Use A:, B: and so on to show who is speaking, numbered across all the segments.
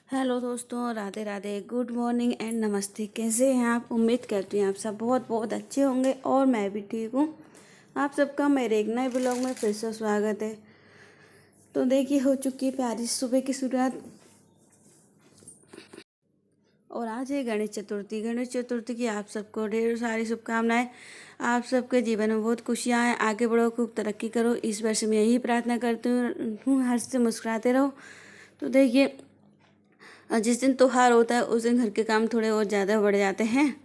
A: Hello दोस्तों, Radhe Radhe, good morning and नमस्ते। कैसे हैं आप? उम्मीद करती हूँ आप सब बहुत बहुत अच्छे होंगे और मैं भी ठीक हूँ। आप सबका मेरे एक नए ब्लॉग में फिर से स्वागत है। तो देखिए, हो चुकी है प्यारी सुबह की शुरुआत और आज है गणेश चतुर्थी। गणेश चतुर्थी की आप सबको ढेर सारी शुभकामनाएं। आप सबके जीवन में बहुत खुशियाँ आए, आगे बढ़ो, खूब तरक्की करो। इस वर्ष में यही प्रार्थना करती हूँ, हंस से मुस्कुराते रहो। तो देखिए, जिस दिन त्योहार होता है उस दिन घर के काम थोड़े और ज़्यादा बढ़ जाते हैं।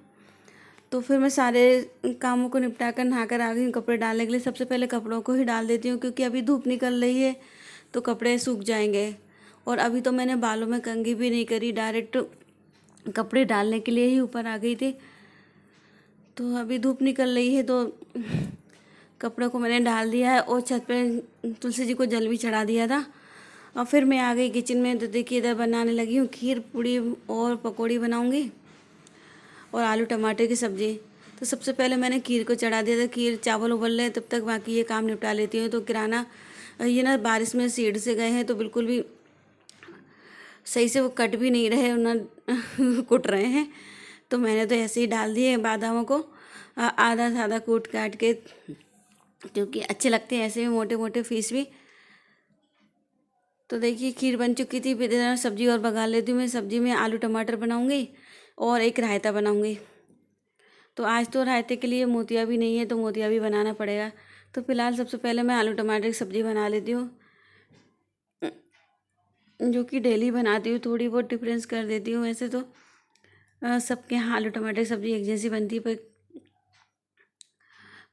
A: तो फिर मैं सारे कामों को निपटा कर नहा कर आ गई हूँ कपड़े डालने के लिए। सबसे पहले कपड़ों को ही डाल देती हूँ क्योंकि अभी धूप निकल रही है तो कपड़े सूख जाएंगे। और अभी तो मैंने बालों में कंघी भी नहीं करी, डायरेक्ट कपड़े डालने के लिए ही ऊपर आ गई थी। तो अभी धूप निकल रही है तो कपड़ों को मैंने डाल दिया है और छत पे तुलसी जी को जल भी चढ़ा दिया था। और फिर मैं आ गई किचन में। तो देखिए, इधर बनाने लगी हूँ खीर पूड़ी और पकौड़ी बनाऊँगी और आलू टमाटर की सब्ज़ी। तो सबसे पहले मैंने खीर को चढ़ा दिया था। खीर चावल उबल रहे तब तक बाकी ये काम निपटा लेती हूँ। तो किराना ये ना बारिश में सीढ़ से गए हैं तो बिल्कुल भी सही से वो कट भी नहीं रहे, ना कुट रहे हैं। तो मैंने तो ऐसे ही डाल दिए बादामों को आधा सादा कूट काट के, क्योंकि अच्छे लगते हैं ऐसे में मोटे मोटे पीस भी। तो देखिए, खीर बन चुकी थी। फिर इधर सब्जी और बघार लेती हूँ। मैं सब्जी में आलू टमाटर बनाऊँगी और एक रायता बनाऊँगी। तो आज तो रायते के लिए मोतिया भी नहीं है तो मोतिया भी बनाना पड़ेगा। तो फिलहाल सबसे पहले मैं आलू टमाटर की सब्ज़ी बना लेती हूँ, जो कि डेली बनाती हूँ। थोड़ी बहुत डिफरेंस कर देती हूँ। वैसे तो सबके यहाँ आलू टमाटर की सब्ज़ी एक जैसी बनती है, पर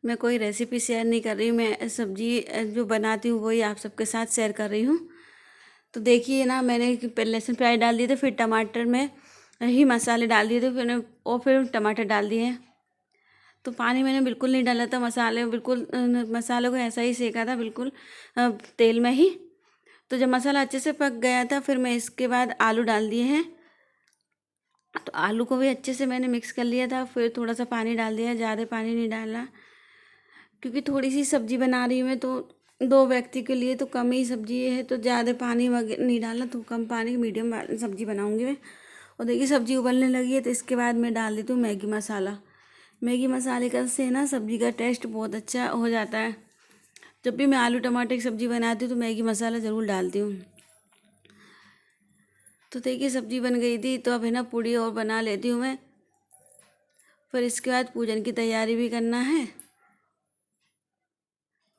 A: मैं कोई रेसिपी शेयर नहीं कर रही हूँ। मैं सब्ज़ी जो बनाती हूँ वही आप सबके साथ शेयर कर रही हूँ। तो देखिए ना, मैंने पहले लहसुन प्याज डाल दिए थे, फिर टमाटर में ही मसाले डाल दिए थे, फिर टमाटर डाल दिए हैं। तो पानी मैंने बिल्कुल नहीं डाला था। मसाले बिल्कुल मसालों को ऐसा ही सेका था, बिल्कुल तेल में ही। तो जब मसाला अच्छे से पक गया था फिर मैं इसके बाद आलू डाल दिए हैं। तो आलू को भी अच्छे से मैंने मिक्स कर लिया था। फिर थोड़ा सा पानी डाल दिया, ज़्यादा पानी नहीं डाला क्योंकि थोड़ी सी सब्ज़ी बना रही हूँ मैं। तो 2 व्यक्ति के लिए तो कम ही सब्ज़ी है, तो ज़्यादा पानी नहीं डाला। तो कम पानी मीडियम सब्ज़ी बनाऊँगी मैं। और देखिए, सब्ज़ी उबलने लगी है तो इसके बाद मैं डाल देती हूँ मैगी मसाला। मैगी मसाले का से ना सब्ज़ी का टेस्ट बहुत अच्छा हो जाता है। जब भी मैं आलू टमाटर की सब्ज़ी बनाती हूँ तो मैगी मसाला ज़रूर डालती हूँ। तो देखिए, सब्ज़ी बन गई थी तो अब है ना पूड़ी और बना लेती हूँ मैं। फिर इसके बाद पूजन की तैयारी भी करना है।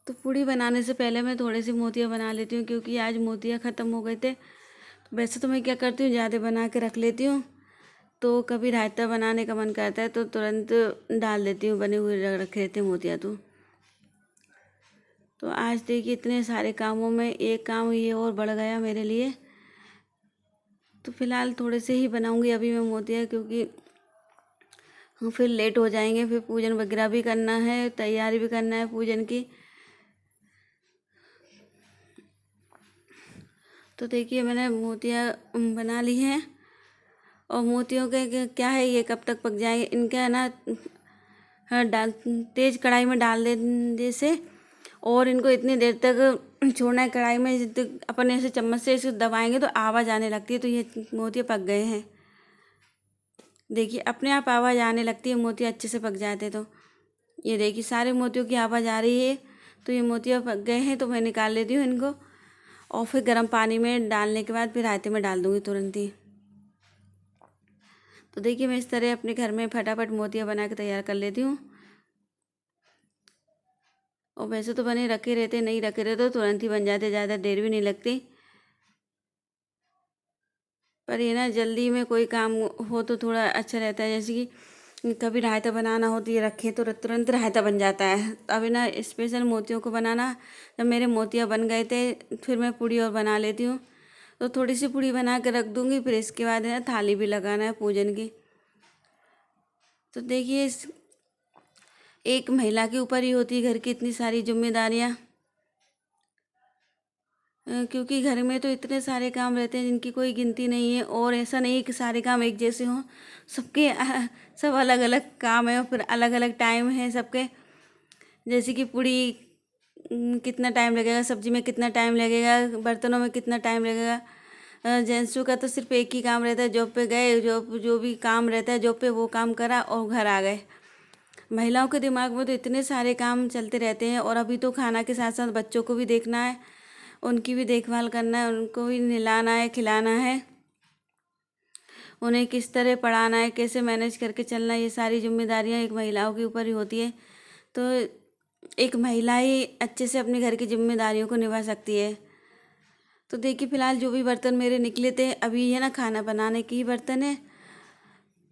A: तो पूड़ी बनाने से पहले मैं थोड़े से मोतियाँ बना लेती हूँ क्योंकि आज मोतियाँ ख़त्म हो गए थे। वैसे तो मैं क्या करती हूँ, ज़्यादा बना के रख लेती हूँ। तो कभी रायता बनाने का मन करता है तो तुरंत डाल देती हूँ, बने हुए रखे रहते हैं मोतियाँ। तो आज देखिए, इतने सारे कामों में एक काम ये और बढ़ गया मेरे लिए। तो फिलहाल थोड़े से ही बनाऊंगी अभी मैं मोतिया, क्योंकि हम फिर लेट हो जाएंगे। फिर पूजन वगैरह भी करना है, तैयारी भी करना है पूजन की। तो देखिए, मैंने मोतिया बना ली हैं। और मोतियों के क्या है, ये कब तक पक जाएंगे इनका है ना, डाल तेज़ कढ़ाई में डाल देने से और इनको इतनी देर तक छोड़ना है कढ़ाई में। जब तक अपन ऐसे चम्मच से इसे दबाएंगे तो आवाज़ आने लगती है। तो ये मोतिया पक गए हैं। देखिए, अपने आप आवाज़ आने लगती है मोतिया अच्छे से पक जाते तो। ये देखिए, सारे मोतियों की आवाज़ आ रही है। तो ये मोतिया पक गए हैं तो मैं निकाल लेती हूँ इनको। और फिर गर्म पानी में डालने के बाद फिर रायते में डाल दूँगी तुरंत ही। तो देखिए, मैं इस तरह अपने घर में फटाफट मोतिया बना के तैयार कर लेती हूँ। और वैसे तो बने रखे रहते, नहीं रखे रहते तो तुरंत ही बन जाते, ज़्यादा देर भी नहीं लगती। पर ये ना, जल्दी में कोई काम हो तो थोड़ा अच्छा रहता है। जैसे कि कभी रायता बनाना हो तो ये रखें तो तुरंत रायता बन जाता है। तो अभी ना स्पेशल मोतियों को बनाना, जब मेरे मोतियाँ बन गए थे फिर मैं पूड़ी और बना लेती हूँ। तो थोड़ी सी पूड़ी बना के रख दूँगी। फिर इसके बाद है ना थाली भी लगाना है पूजन की। तो देखिए, एक महिला के ऊपर ही होती है घर की इतनी सारी जिम्मेदारियाँ। क्योंकि घर में तो इतने सारे काम रहते हैं जिनकी कोई गिनती नहीं है। और ऐसा नहीं है कि सारे काम एक जैसे हों, सबके सब अलग अलग काम है और फिर अलग अलग टाइम है सबके। जैसे कि पूड़ी कितना टाइम लगेगा, सब्जी में कितना टाइम लगेगा, बर्तनों में कितना टाइम लगेगा, जेंट्सों का तो सिर्फ एक ही काम रहता है, जॉब पे गए, जो भी काम रहता है जॉब पे वो काम करा और घर आ गए। महिलाओं के दिमाग में तो इतने सारे काम चलते रहते हैं। और अभी तो खाना के साथ साथ बच्चों को भी देखना है, उनकी भी देखभाल करना है, उनको भी नहलाना है, खिलाना है, उन्हें किस तरह पढ़ाना है, कैसे मैनेज करके चलना है, ये सारी जिम्मेदारियां एक महिलाओं के ऊपर ही होती है। तो एक महिला ही अच्छे से अपने घर की जिम्मेदारियों को निभा सकती है। तो देखिए फ़िलहाल जो भी बर्तन मेरे निकले थे अभी ये ना खाना बनाने के ही बर्तन है।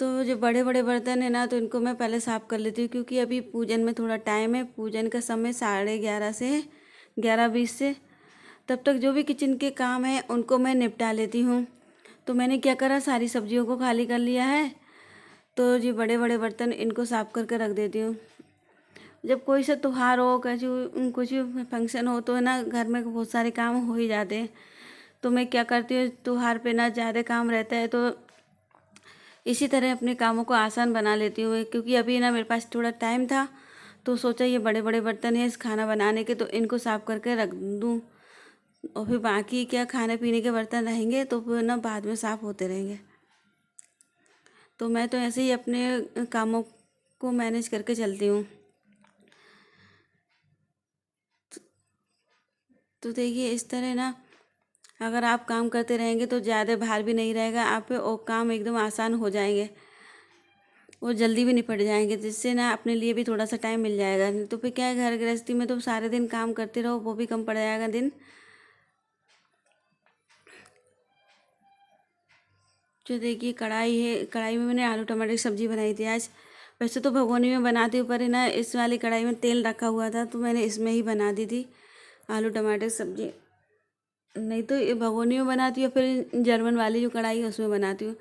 A: तो जो बड़े बड़े बर्तन है ना तो इनको मैं पहले साफ़ कर लेती हूँ, क्योंकि अभी पूजन में थोड़ा टाइम है। पूजन का समय 11:30 से है, 11:20 से। तब तक जो भी किचन के काम है उनको मैं निपटा लेती हूँ। तो मैंने क्या करा, सारी सब्जियों को खाली कर लिया है। तो ये बड़े बड़े बर्तन इनको साफ़ करके रख देती हूँ। जब कोई सा त्योहार हो, कुछ फंक्शन हो तो है ना घर में बहुत सारे काम हो ही जाते हैं। तो मैं क्या करती हूँ, त्योहार पे ना ज़्यादा काम रहता है तो इसी तरह अपने कामों को आसान बना लेती हूँ। क्योंकि अभी ना मेरे पास थोड़ा टाइम था तो सोचा ये बड़े बड़े बर्तन हैं इस खाना बनाने के, तो इनको साफ़ करके रख दूँ। और फिर बाकी क्या खाने पीने के बर्तन रहेंगे तो फिर ना बाद में साफ़ होते रहेंगे। तो मैं तो ऐसे ही अपने कामों को मैनेज करके चलती हूँ। तो देखिए इस तरह ना अगर आप काम करते रहेंगे तो ज़्यादा भार भी नहीं रहेगा आप पे, और काम एकदम आसान हो जाएंगे और जल्दी भी निपट जाएंगे, जिससे ना अपने लिए भी थोड़ा सा टाइम मिल जाएगा। नहीं तो फिर क्या है, घर गृहस्थी में तो सारे दिन काम करते रहो, वो भी कम पड़ जाएगा दिन। जो देखिए कढ़ाई है, कढ़ाई में मैंने आलू टमाटर की सब्ज़ी बनाई थी आज। वैसे तो भगोनी में बनाती हूँ, पर है ना इस वाली कढ़ाई में तेल रखा हुआ था तो मैंने इसमें ही बना दी थी आलू टमाटर की सब्ज़ी। नहीं तो ये भगोनी में बनाती हूँ, फिर जर्मन वाली जो कढ़ाई है उसमें बनाती हूँ।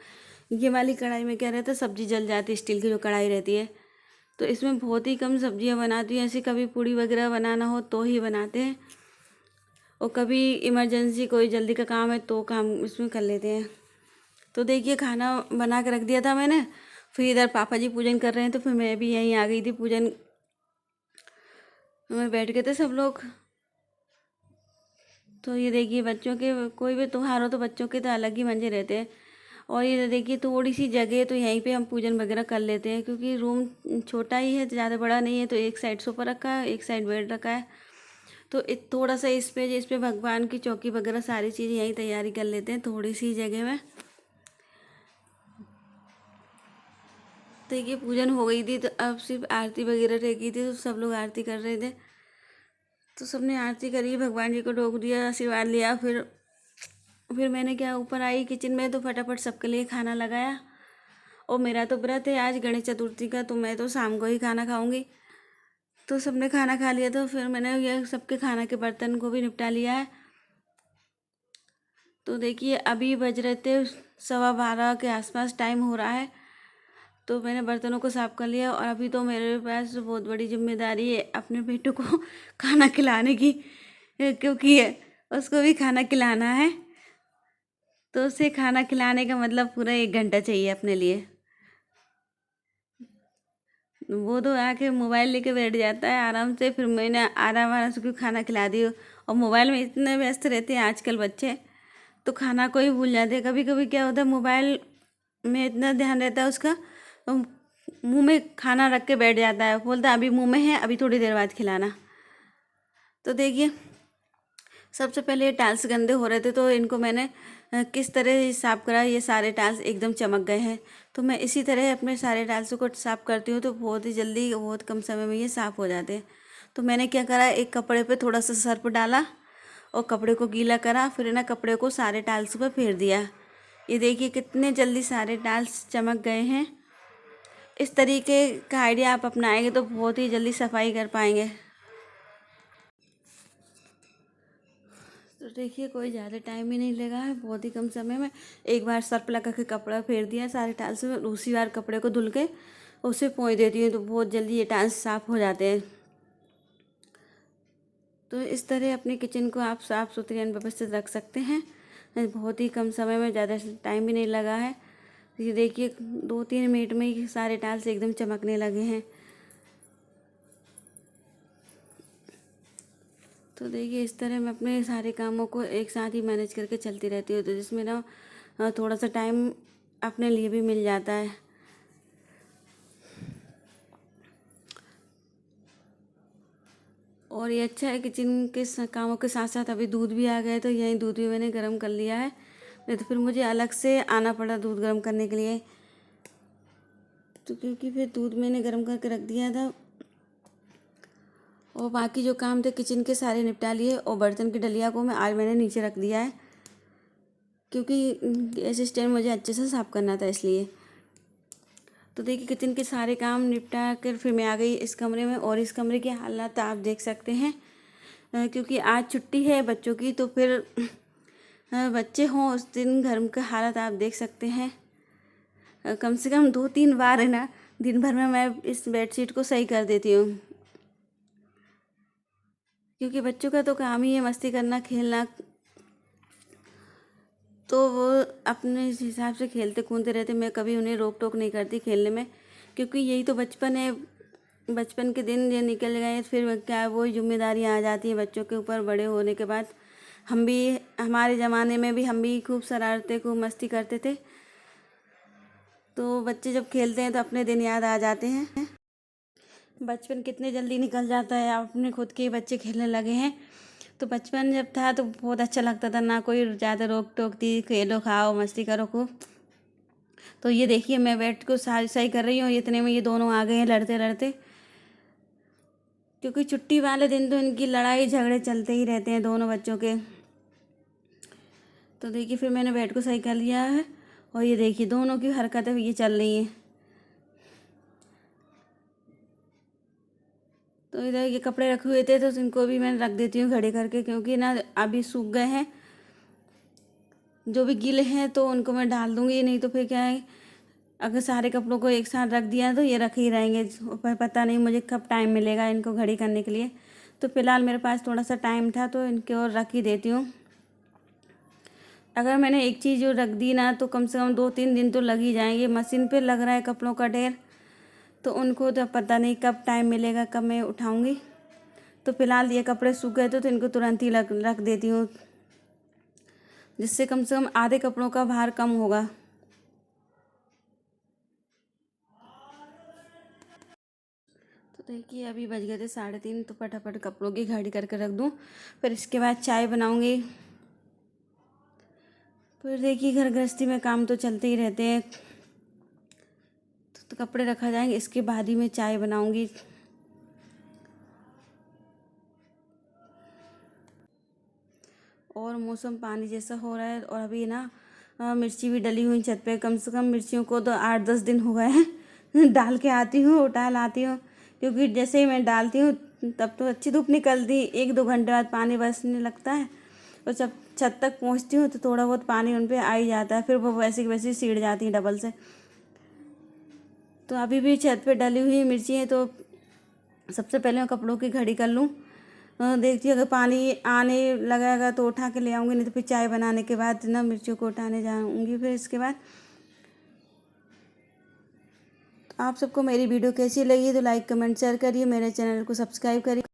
A: ये वाली कढ़ाई में क्या रहता है, सब्ज़ी जल जाती है, स्टील की जो कढ़ाई रहती है। तो इसमें बहुत ही कम सब्जियां बनाती हूँ, ऐसे कभी पूड़ी वगैरह बनाना हो तो ही बनाते हैं, और कभी इमरजेंसी कोई जल्दी का काम है तो काम इसमें कर लेते हैं। तो देखिए खाना बना के रख दिया था मैंने, फिर इधर पापा जी पूजन कर रहे हैं तो फिर मैं भी यहीं आ गई थी पूजन में, बैठ गए थे सब लोग। तो ये देखिए बच्चों के कोई भी त्योहार हो तो बच्चों के तो अलग ही मजे रहते हैं। और ये देखिए थोड़ी सी जगह है तो यहीं पे हम पूजन वगैरह कर लेते हैं, क्योंकि रूम छोटा ही है, ज़्यादा बड़ा नहीं है। तो एक साइड सोफ़ा रखा है, एक साइड बेड रखा है। तो थोड़ा सा इस पे भगवान की चौकी वगैरह सारी चीज़ें यहीं तैयारी कर लेते हैं थोड़ी सी जगह में। देखिए पूजन हो गई थी तो अब सिर्फ आरती वगैरह रह गई थी, तो सब लोग आरती कर रहे थे। तो सबने आरती करी, भगवान जी को ढोक दिया, आशीर्वाद लिया। फिर मैंने क्या ऊपर आई किचन में तो फटाफट सबके लिए खाना लगाया। और मेरा तो व्रत है आज गणेश चतुर्थी का, तो मैं तो शाम को ही खाना खाऊंगी। तो सबने खाना खा लिया तो फिर मैंने ये सबके खाना के बर्तन को भी निपटा लिया है। तो देखिए अभी बज रहे थे 12:15 के आसपास टाइम हो रहा है। तो मैंने बर्तनों को साफ़ कर लिया, और अभी तो मेरे पास बहुत बड़ी जिम्मेदारी है अपने बेटू को खाना खिलाने की, क्योंकि उसको भी खाना खिलाना है। तो उसे खाना खिलाने का मतलब पूरा 1 घंटा चाहिए अपने लिए। वो तो आके मोबाइल लेके बैठ जाता है आराम से, फिर मैंने आराम आराम से क्यों खाना खिला दी। और मोबाइल में इतने व्यस्त रहते हैं आजकल बच्चे, तो खाना को ही भूल जाते हैं। कभी कभी क्या होता है मोबाइल में इतना ध्यान रहता है उसका, तो मुंह में खाना रख के बैठ जाता है, बोलता है अभी मुंह में है, अभी थोड़ी देर बाद खिलाना। तो देखिए सबसे पहले ये टाइल्स गंदे हो रहे थे तो इनको मैंने किस तरह साफ़ करा, ये सारे टाइल्स एकदम चमक गए हैं। तो मैं इसी तरह अपने सारे टाइल्सों को साफ़ करती हूँ तो बहुत ही जल्दी बहुत कम समय में ये साफ़ हो जाते हैं। तो मैंने क्या करा, एक कपड़े पे थोड़ा सा सर्फ डाला और कपड़े को गीला करा, फिर ना कपड़े को सारे टाइल्सों पर फेर दिया। ये देखिए कितने जल्दी सारे टाइल्स चमक गए हैं। इस तरीके का आइडिया आप अपनाएंगे तो बहुत ही जल्दी सफाई कर पाएंगे। तो देखिए कोई ज़्यादा टाइम ही नहीं लगा है, बहुत ही कम समय में एक बार सर्फ लगा के कपड़ा फेर दिया सारे टाइल्स में, दूसरी बार कपड़े को धुल के उसे पोंछ देती हूँ तो बहुत जल्दी ये टाइल्स साफ़ हो जाते हैं। तो इस तरह अपने किचन को आप साफ़ सुथरी एवं व्यवस्थित रख सकते हैं, बहुत ही कम समय में, ज़्यादा टाइम भी नहीं लगा है। ये देखिए 2-3 मिनट में ही सारे टाइल्स एकदम चमकने लगे हैं। तो देखिए इस तरह मैं अपने सारे कामों को एक साथ ही मैनेज करके चलती रहती हूँ, तो जिसमें ना थोड़ा सा टाइम अपने लिए भी मिल जाता है। और ये अच्छा है किचन के कामों के साथ साथ अभी दूध भी आ गया है, तो यही दूध भी मैंने गर्म कर लिया है, नहीं तो फिर मुझे अलग से आना पड़ा दूध गर्म करने के लिए। तो क्योंकि फिर दूध मैंने गर्म करके रख दिया था और बाकी जो काम थे किचन के सारे निपटा लिए, और बर्तन की डलिया को मैं आज मैंने नीचे रख दिया है क्योंकि गैस स्टैंड मुझे अच्छे से साफ़ करना था इसलिए। तो देखिए किचन के सारे काम निपटा कर फिर मैं आ गई इस कमरे में, और इस कमरे की हालत आप देख सकते हैं क्योंकि आज छुट्टी है बच्चों की, तो फिर बच्चे हों उस दिन घर का हालत आप देख सकते हैं। कम से कम 2-3 बार है ना दिन भर में मैं इस बेडशीट को सही कर देती हूँ, क्योंकि बच्चों का तो काम ही है मस्ती करना, खेलना। तो वो अपने हिसाब से खेलते कूदते रहते, मैं कभी उन्हें रोक टोक नहीं करती खेलने में, क्योंकि यही तो बचपन है। बचपन के दिन ये निकल गए, फिर क्या वो जिम्मेदारियाँ आ जाती हैं बच्चों के ऊपर बड़े होने के बाद। हम भी हमारे ज़माने में भी हम भी खूब शरारतें खूब मस्ती करते थे, तो बच्चे जब खेलते हैं तो अपने दिन याद आ जाते हैं। बचपन कितने जल्दी निकल जाता है, आप अपने खुद के बच्चे खेलने लगे हैं। तो बचपन जब था तो बहुत अच्छा लगता था, ना कोई ज़्यादा रोक टोक थी, खेलो खाओ मस्ती करो खूब। तो ये देखिए मैं बेड को सारी सही कर रही हूँ, इतने में ये दोनों आ गए हैं लड़ते लड़ते, क्योंकि छुट्टी वाले दिन तो इनकी लड़ाई झगड़े चलते ही रहते हैं दोनों बच्चों के। तो देखिए फिर मैंने बेड को सही कर लिया है, और ये देखिए दोनों की हरकतें ये चल रही हैं। तो इधर ये कपड़े रखे हुए थे तो इनको भी मैं रख देती हूँ घड़े करके, क्योंकि ना अभी सूख गए हैं, जो भी गीले हैं तो उनको मैं डाल दूँगी, नहीं तो फिर क्या है अगर सारे कपड़ों को एक साथ रख दिया तो ये रखे ही रहेंगे, पर पता नहीं मुझे कब टाइम मिलेगा इनको घड़ी करने के लिए। तो फिलहाल मेरे पास थोड़ा सा टाइम था तो इनके और रख ही देती हूँ। अगर मैंने एक चीज़ जो रख दी ना तो कम से कम 2-3 दिन तो लग ही जाएंगे। मशीन पे लग रहा है कपड़ों का ढेर, तो उनको तो पता नहीं कब टाइम मिलेगा, कब मैं उठाऊँगी। तो फिलहाल ये कपड़े सूख गए तो इनको तुरंत ही रख देती हूँ, जिससे कम से कम आधे कपड़ों का भार कम होगा। तो देखिए अभी बज गए थे 3:30, तो फटाफट कपड़ों की घड़ी करके रख दूँ, फिर इसके बाद चाय बनाऊँगी। फिर देखिए घर गृहस्थी में काम तो चलते ही रहते हैं, तो कपड़े रखा जाएंगे, इसके बाद ही मैं चाय बनाऊँगी। और मौसम पानी जैसा हो रहा है, और अभी ना मिर्ची भी डली हुई छत पे, कम से कम मिर्चियों को तो 8-10 दिन हो गए हैं डाल के आती हूँ उठा लाती हूँ, क्योंकि जैसे ही मैं डालती हूँ तब तो अच्छी धूप निकलती, 1-2 घंटे बाद पानी बरसने लगता है, और जब छत तक पहुँचती हूँ तो थोड़ा बहुत पानी उन पर आ ही जाता है, फिर वो वैसे की वैसे सीड़ जाती हैं डबल से। तो अभी भी छत पे डली हुई मिर्ची है, तो सबसे पहले मैं कपड़ों की घड़ी कर लूँ। देखती हूँ अगर पानी आने लगेगा तो उठा के ले आऊँगी, नहीं तो फिर चाय बनाने के बाद ना मिर्चियों को उठाने जाऊँगी। फिर इसके बाद आप सबको मेरी वीडियो कैसी लगी तो लाइक कमेंट शेयर करिए, मेरे चैनल को सब्सक्राइब करिए।